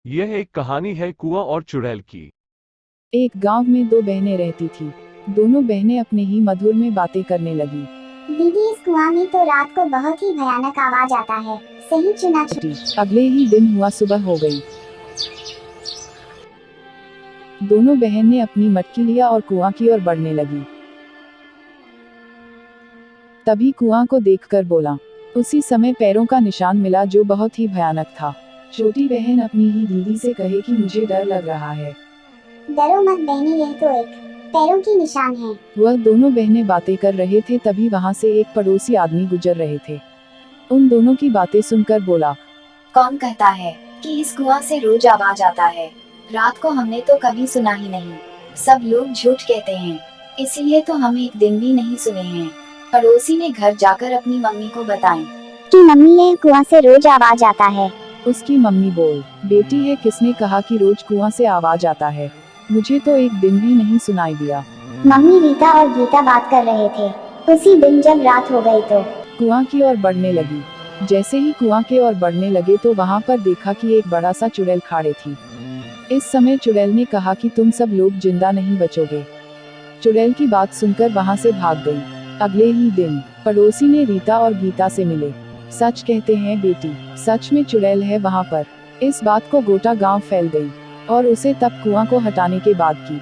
यह एक कहानी है कुआं और चुड़ैल की। एक गांव में दो बहनें रहती थी। दोनों बहनें अपने ही मधुर में बातें करने लगी। दीदी, इस कुआं में तो रात को बहुत ही भयानक आवाज आता है। सही चुना। अगले ही दिन हुआ सुबह हो गई। दोनों बहन ने अपनी मटकी लिया और कुआं की ओर बढ़ने लगी। तभी कुआं को देखकर बोला। उसी समय पैरों का निशान मिला जो बहुत ही भयानक था। छोटी बहन अपनी ही दीदी से कहे कि मुझे डर लग रहा है। डरो मत बहनी, यह तो एक पैरों की निशान है। वह दोनों बहनें बातें कर रहे थे, तभी वहां से एक पड़ोसी आदमी गुजर रहे थे। उन दोनों की बातें सुनकर बोला, कौन कहता है कि इस कुआं से रोज आवाज आता है? रात को हमने तो कभी सुना ही नहीं। सब लोग झूठ कहते हैं, इसीलिए तो हम एक दिन भी नहीं सुने हैं। पड़ोसी ने घर जाकर अपनी मम्मी को बताएं। कि मम्मी, ये कुआं से रोज आवाज आता है। उसकी मम्मी बोल, बेटी है, किसने कहा कि रोज कुआं से आवाज आता है? मुझे तो एक दिन भी नहीं सुनाई दिया। मम्मी, रीता और गीता बात कर रहे थे उसी दिन जब रात हो गई तो। कुआं की ओर बढ़ने लगी। जैसे ही कुआं के ओर बढ़ने लगे तो वहां पर देखा कि एक बड़ा सा चुड़ैल खाड़े थी। इस समय चुड़ैल ने कहा कि तुम सब लोग जिंदा नहीं बचोगे। चुड़ैल की बात सुनकर वहां से भाग गई। अगले ही दिन पड़ोसी ने रीता और गीता से मिले। सच कहते हैं बेटी, सच में चुड़ैल है वहां पर। इस बात को गोटा गांव फैल गई और उसे तब कुआं को हटाने के बाद की